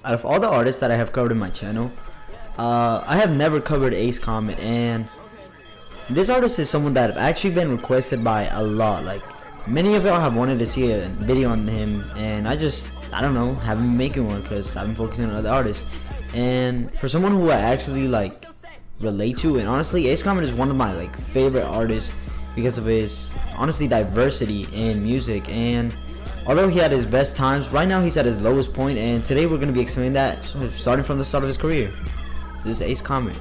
out of all the artists that I have covered in my channel, I have never covered 𝐒𝐮 COMET, and this artist is someone that have actually been requested by a lot. Like, many of y'all have wanted to see a video on him, and I don't know, haven't been making one because I've been focusing on other artists. And for someone who I actually like relate to, and honestly, 𝐒𝐮 COMET is one of my like favorite artists because of his honestly diversity in music. And although he had his best times, right now he's at his lowest point, and today we're going to be explaining that starting from the start of his career. This is 𝐒𝐮 COMET.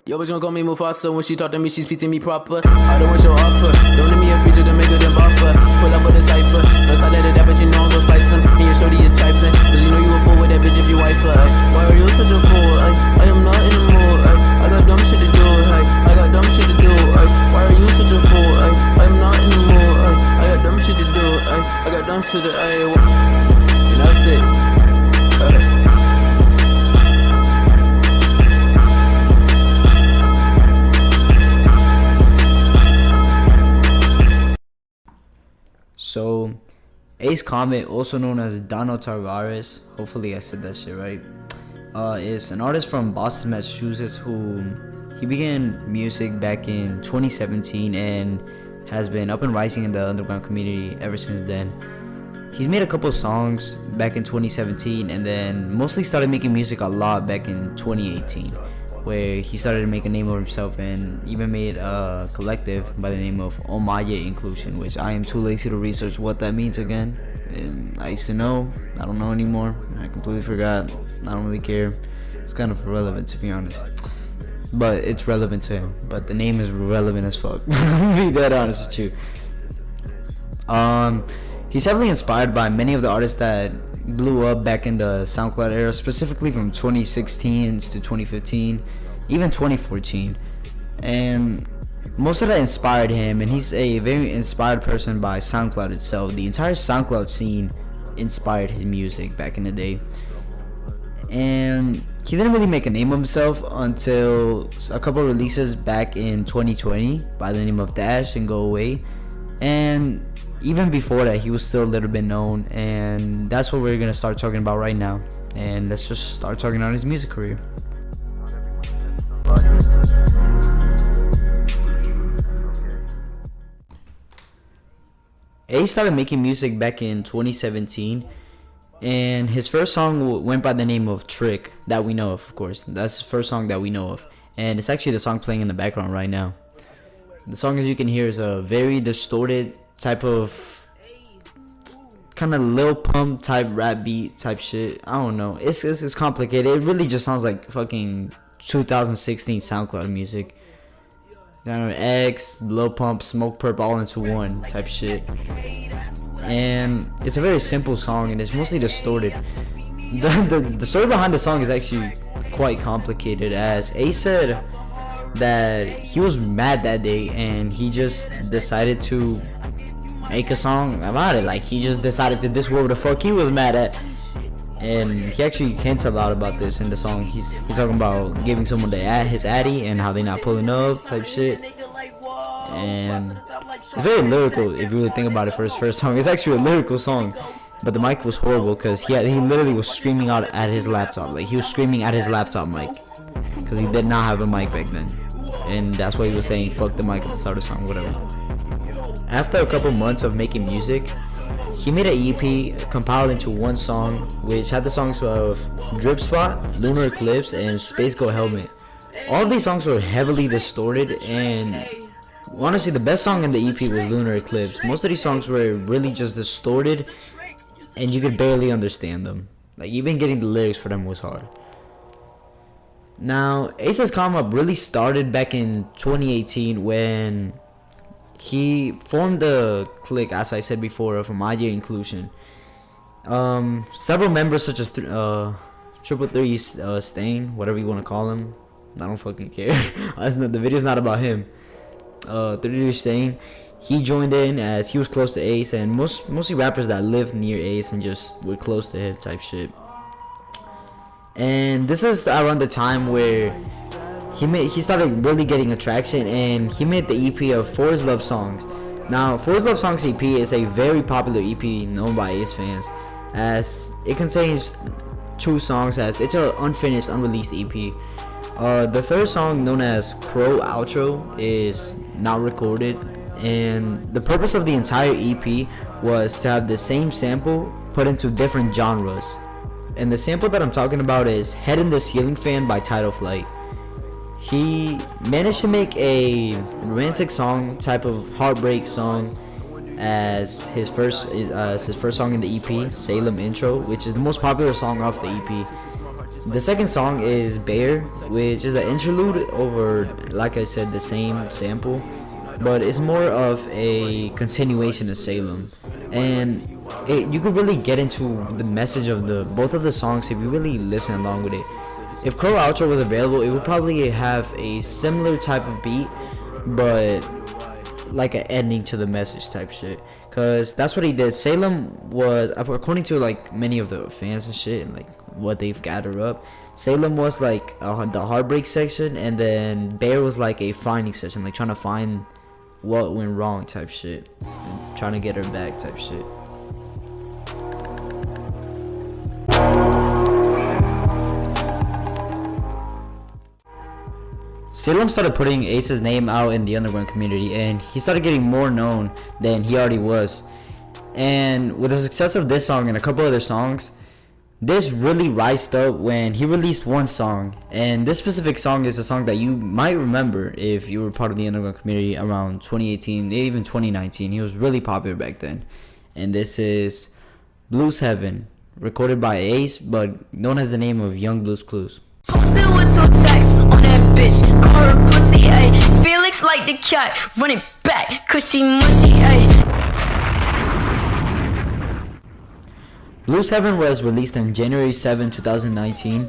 Yo, bitch gon' call me Mufasa. When she talk to me, she speak to me proper. I don't want your offer. Don't let me a feature to make her them bopper. Pull up with a cipher. No side of that, but you know I'm gon' slice him. And your shorty is trifling, cause you know you a fool with that bitch if you wife her. Why are you such a fool? I am not anymore. I got dumb shit to do. I got dumb shit to do. Why are you such a fool? I am not anymore. I got dumb shit to do. I got dumb shit to do. And that's it. So, 𝐒𝐮 COMET, also known as 𝐿𝕠𝕝𝕝𝕠𝕨, hopefully I said that shit right, is an artist from Boston, Massachusetts, who he began music back in 2017 and has been up and rising in the underground community ever since then. He's made a couple songs back in 2017 and then mostly started making music a lot back in 2018, where he started to make a name of himself and even made a collective by the name of 𝐄𝐦𝐚𝐢𝐿, which I am too lazy to research what that means again. And I used to know, I don't know anymore. I completely forgot. I don't really care. It's kind of irrelevant, to be honest. But it's relevant to him. But the name is relevant as fuck. I'm gonna be dead honest with you. He's heavily inspired by many of the artists that blew up back in the SoundCloud era, specifically from 2016 to 2015, even 2014. And most of that inspired him, and he's a very inspired person by SoundCloud itself. The entire SoundCloud scene inspired his music back in the day. And he didn't really make a name of himself until a couple releases back in 2020 by the name of Dash and Go Away. And even before that, he was still a little bit known, and that's what we're gonna start talking about right now. And let's just start talking about his music career. 𝐒𝐮 started making music back in 2017, and his first song went by the name of Trick, that we know of course. That's the first song that we know of, and it's actually the song playing in the background right now. The song, as you can hear, is a very distorted type of kind of Lil Pump type rap beat type shit. I don't know, it's complicated. It really just sounds like fucking 2016 SoundCloud music. X, Lil Pump, Smoke Perp all into one type shit. And it's a very simple song, and it's mostly distorted. The story behind the song is actually quite complicated, as 𝐒𝐮 said that he was mad that day and he just decided to make a song about it. Like, he just decided to diss whoever the fuck he was mad at. And he actually hints a lot about this in the song. He's talking about giving someone his addy and how they not pulling up type shit. And it's very lyrical if you really think about it. For his first song, it's actually a lyrical song, but the mic was horrible because he literally was screaming out at his laptop. Like, he was screaming at his laptop mic because he did not have a mic back then, and that's why he was saying fuck the mic at the start of the song, whatever. After a couple months of making music, he made an EP compiled into one song, which had the songs of Drip Spot, Lunar Eclipse, and Space Go Helmet. All of these songs were heavily distorted, and honestly, the best song in the EP was Lunar Eclipse. Most of these songs were really just distorted, and you could barely understand them. Like, even getting the lyrics for them was hard. Now, 𝐒𝐮's come up really started back in 2018 when he formed the clique, as I said before, of 𝐄𝐦𝐚𝐢𝐿. Several members such as 333 Stain, whatever you want to call him, I don't fucking care. The video's not about him. 333 Stain, he joined in as he was close to 𝐒𝐮, and mostly rappers that lived near 𝐒𝐮 and just were close to him type shit. And this is around the time where he started really getting attraction, and he made the EP of For His Love Songs. Now, For His Love Songs EP is a very popular EP known by 𝐒𝐮 fans, as it contains two songs, as it's an unfinished, unreleased EP. The third song, known as 𝐄𝐦𝐚𝐢𝐥, is not recorded, and the purpose of the entire EP was to have the same sample put into different genres. And the sample that I'm talking about is Head in the Ceiling Fan by Tidal Flight. He managed to make a romantic song, type of heartbreak song, as his first song in the EP, Salem Intro, which is the most popular song off the EP. The second song is Bear, which is an interlude over, like I said, the same sample, but it's more of a continuation of Salem. And you could really get into the message of both of the songs if you really listen along with it. If 𝐄𝐦𝐚𝐢𝐥 was available, it would probably have a similar type of beat, but like an ending to the message type shit, cause that's what he did. Salem was, according to like many of the fans and shit, and like what they've gathered up, Salem was like the heartbreak section, and then Bear was like a finding section, like trying to find what went wrong type shit, and trying to get her back type shit. Salem started putting 𝐒's name out in the underground community, and he started getting more known than he already was. And with the success of this song and a couple other songs, this really rised up when he released one song. And this specific song is a song that you might remember if you were part of the underground community around 2018, even 2019. He was really popular back then. And this is Blues Heaven, recorded by 𝐒, but known as the name of Young Blues Clues. Posted with two texts on that bitch, call her pussy, ayy. Felix like the cat, running back, cause she mushy, ayy. Blues Heaven was released on January 7, 2019,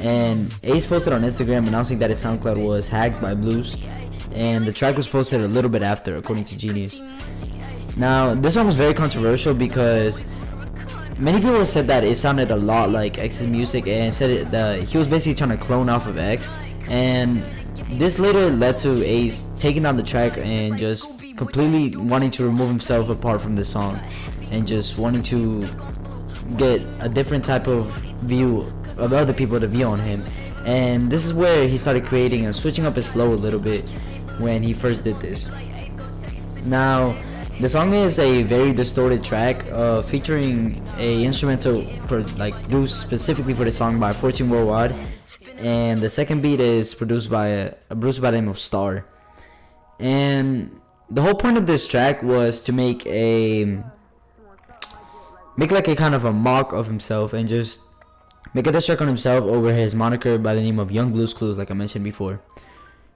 and 𝐒 posted on Instagram announcing that his SoundCloud was hacked by Blues, and the track was posted a little bit after, according to Genius. Now, this song was very controversial because many people said that it sounded a lot like 𝐿's music, and said that he was basically trying to clone off of 𝐿, and this later led to 𝐒 taking down the track and just completely wanting to remove himself apart from the song, and just wanting to get a different type of view of other people to view on him. And this is where he started creating and switching up his flow a little bit when he first did this. Now, the song is a very distorted track, featuring a instrumental produced specifically for the song by 14 Worldwide, and the second beat is produced by a producer by the name of Star. And the whole point of this track was to make like a kind of a mock of himself, and just make a diss track on himself over his moniker by the name of Young Blues Clues, like I mentioned before.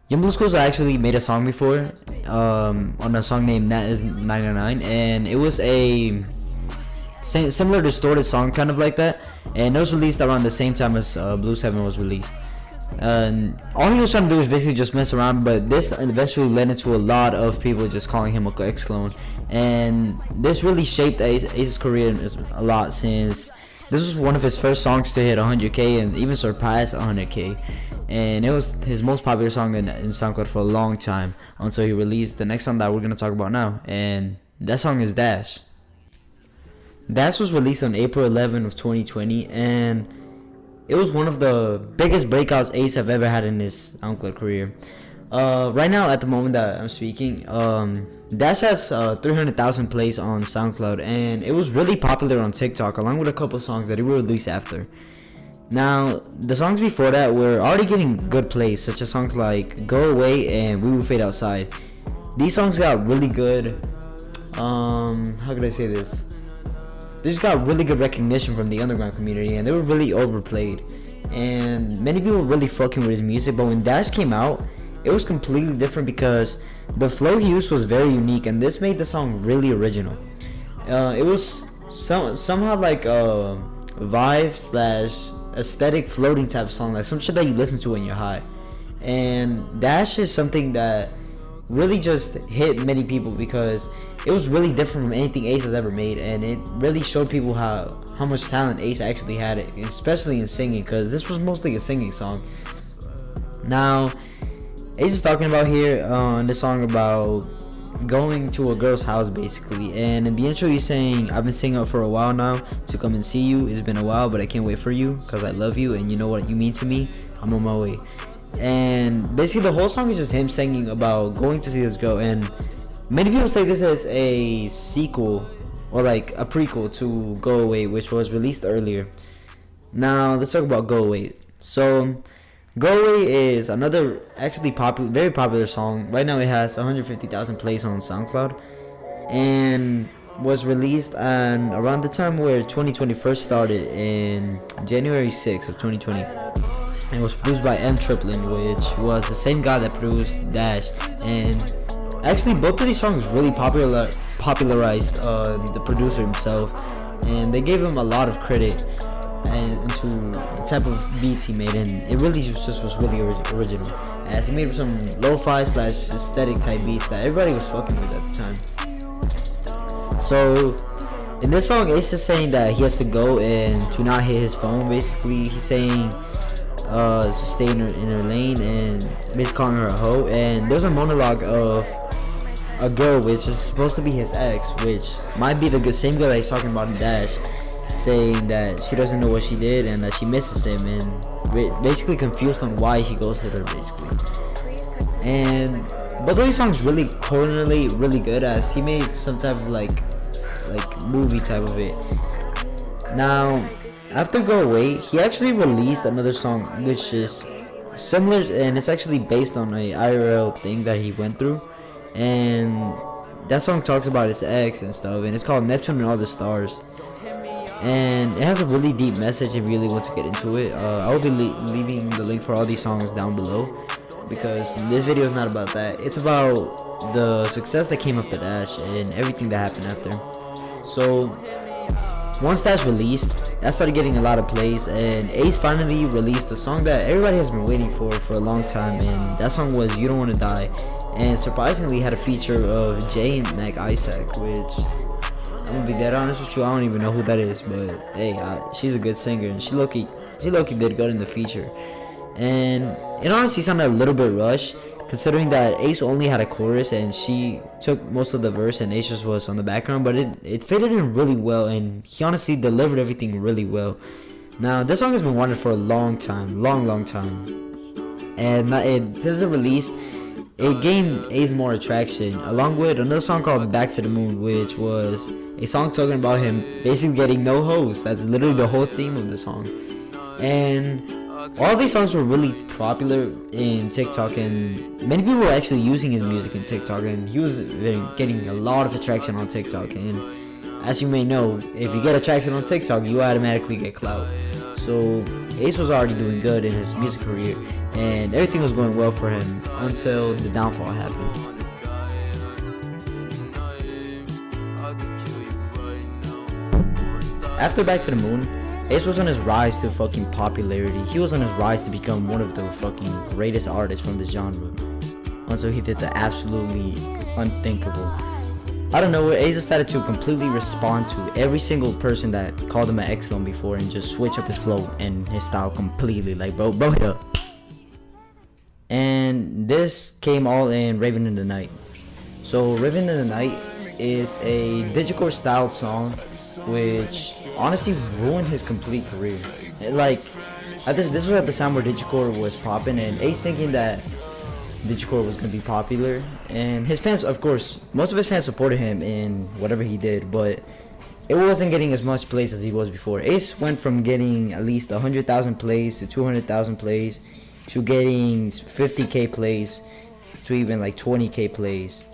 Young Blues Clues actually made a song before, on a song named Nat is 99, and it was a similar distorted song, kind of like that, and it was released around the same time as Blues Heaven was released. And all he was trying to do was basically just mess around, but this eventually led into a lot of people just calling him a 𝐿 clone, and this really shaped 𝐒's career a lot, since this was one of his first songs to hit 100k and even surpass 100k, and it was his most popular song in SoundCloud for a long time, until he released the next song that we're going to talk about now, and that song is Dash. Dash was released on April 11 of 2020, and it was one of the biggest breakouts 𝐒 have ever had in his SoundCloud career. Right now, at the moment that I'm speaking, Dash has 300,000 plays on SoundCloud, and it was really popular on TikTok, along with a couple songs that he will release after. Now, the songs before that were already getting good plays, such as songs like Go Away and We Will Fade Outside. These songs got really good, how could I say this? They just got really good recognition from the underground community, and they were really overplayed. And many people were really fucking with his music, but when Dash came out, it was completely different because the flow he used was very unique, and this made the song really original. It was somehow like a vibe / aesthetic floating type of song, like some shit that you listen to when you're high. And Dash is something that really just hit many people because it was really different from anything 𝐒 has ever made, and it really showed people how much talent 𝐒 actually had, especially in singing, because this was mostly a singing song. Now, 𝐒 is talking about here on this song about going to a girl's house basically, and in the intro he's saying, I've been singing up for a while now to come and see you. It's been a while, but I can't wait for you because I love you and you know what you mean to me. I'm on my way. And basically the whole song is just him singing about going to see this girl, and many people say this is a sequel or like a prequel to Go Away, which was released earlier. Now let's talk about Go Away. So Go Away is another actually popular, very popular song. Right now it has 150,000 plays on SoundCloud, and was released on around the time where 2020 first started, in January 6th of 2020. It was produced by 𝕄𝕕𝕚𝕝𝕒𝕝, which was the same guy that produced Dash. And actually both of these songs really popularized the producer himself, and they gave him a lot of credit and into the type of beats he made, and it really just was really original, as he made some lo-fi / aesthetic type beats that everybody was fucking with at the time. So in this song, Ace is saying that he has to go and to not hit his phone. Basically he's saying to stay in her lane, and basically calling her a hoe. And there's a monologue of a girl which is supposed to be his ex, which might be the same girl that he's talking about in Dash, saying that she doesn't know what she did and that she misses him, and basically confused on why he ghosted her basically. And both of these songs really correlate really good, as he made some type of like movie type of it. Now after Go Away, he actually released another song which is similar, and it's actually based on a IRL thing that he went through, and that song talks about his ex and stuff, and it's called Neptune and All the Stars. And it has a really deep message if you really want to get into it. I will be leaving the link for all these songs down below, because this video is not about that. It's about the success that came after Dash and everything that happened after. So once Dash released, that started getting a lot of plays, and Ace finally released a song that everybody has been waiting for a long time, and that song was You Don't Wanna Die, and surprisingly had a feature of Jay and like Isaac, which I'm gonna be dead honest with you, I don't even know who that is, but hey, she's a good singer, and she low-key did good in the feature. And it honestly sounded a little bit rushed, considering that Ace only had a chorus and she took most of the verse and Ace just was on the background, but it fitted in really well, and he honestly delivered everything really well. Now this song has been wanted for a long time, long time, and this is released. It gained Ace more attraction, along with another song called Back to the Moon, which was a song talking about him basically getting no hoes. That's literally the whole theme of the song. And all these songs were really popular in TikTok, and many people were actually using his music in TikTok, and he was getting a lot of attraction on TikTok. And as you may know, if you get attraction on TikTok, you automatically get clout. So Ace was already doing good in his music career, and everything was going well for him until the downfall happened. After Back to the Moon, Ace was on his rise to fucking popularity. He was on his rise to become one of the fucking greatest artists from this genre, until he did the absolutely unthinkable. Out of nowhere, Ace decided to completely respond to every single person that called him an X-Lone before, and just switch up his flow and his style completely. Like, bro, hit up. And this came all in Raven in the Night. So Raven in the Night is a digicore styled song which honestly ruined his complete career. Like, this was at the time where digicore was popping, and Ace thinking that digicore was going to be popular, and his fans, of course, most of his fans supported him in whatever he did, but it wasn't getting as much plays as he was before. Ace went from getting at least 100,000 plays to 200,000 plays to getting 50k plays to even like 20k plays,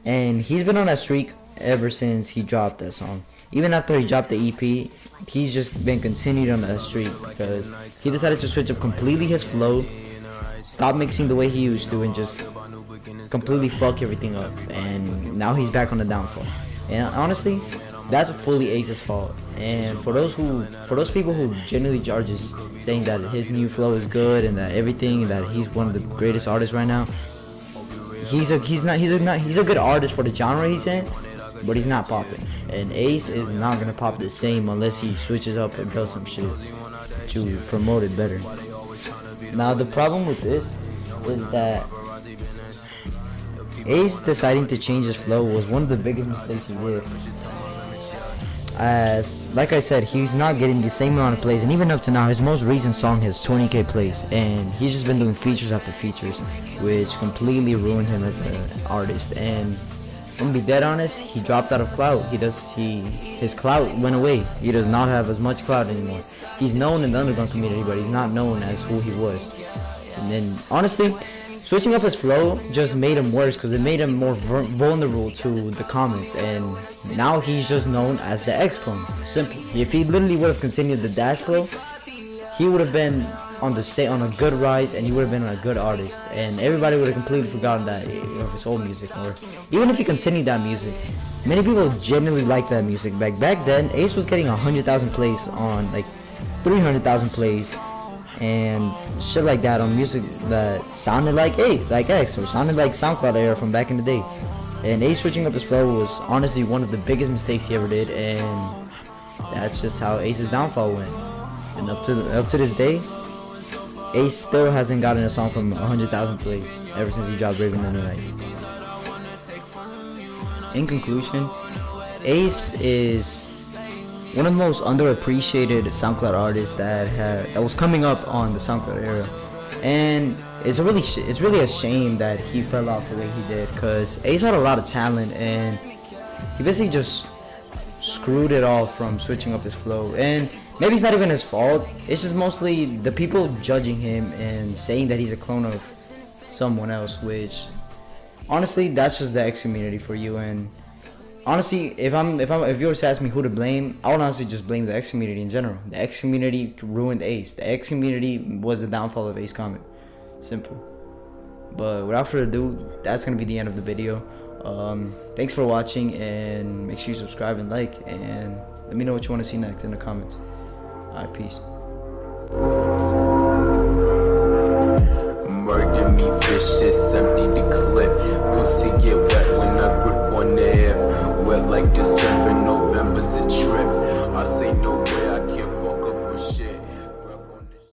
and he's been on that streak ever since he dropped that song. Even after he dropped the EP, he's just been continued on that streak, because he decided to switch up completely his flow, stop mixing the way he used to, and just completely fuck everything up. And now he's back on the downfall. And honestly, that's fully Ace's fault. And for those people who genuinely are just saying that his new flow is good and that everything, and that he's one of the greatest artists right now, he's a good artist for the genre he's in, but he's not popping. And Ace is not gonna pop the same unless he switches up and does some shit to promote it better. Now the problem with this is that Ace deciding to change his flow was one of the biggest mistakes he did. As like I said, he's not getting the same amount of plays, and even up to now his most recent song has 20k plays, and he's just been doing features after features, which completely ruined him as an artist. And I'm gonna be dead honest, he dropped out of clout. His clout went away. He does not have as much clout anymore. He's known in the underground community, but he's not known as who he was. And then honestly, switching up his flow just made him worse, because it made him more vulnerable to the comments, and now he's just known as the X clone. Simple. If he literally would have continued the dash flow, he would have been on a good rise, and he would have been a good artist, and everybody would have completely forgotten that of his old music. Or even if he continued that music, many people genuinely liked that music. Back then, Ace was getting 100,000 plays on, like 300,000 plays and shit like that on music that sounded like X, or sounded like SoundCloud era from back in the day. And Ace switching up his flow was honestly one of the biggest mistakes he ever did, and that's just how Ace's downfall went. And up to this day, Ace still hasn't gotten a song from 100,000 plays ever since he dropped Raven the Night. In conclusion, Ace is one of the most underappreciated SoundCloud artists that was coming up on the SoundCloud era, and it's really a shame that he fell off the way he did, because Ace had a lot of talent, and he basically just screwed it all from switching up his flow. And maybe it's not even his fault, it's just mostly the people judging him and saying that he's a clone of someone else, which honestly, that's just the X community for you. And honestly, if you were to ask me who to blame, I would honestly just blame the X community in general. The X community ruined Ace. The X community was the downfall of Ace Comet. Simple. But without further ado, that's gonna be the end of the video. Thanks for watching, and make sure you subscribe and like, and let me know what you want to see next in the comments. Alright, peace. Murder me vicious, empty the clip. Pussy get wet when I grip on the hip. Wet like December, November's a trip. I say no.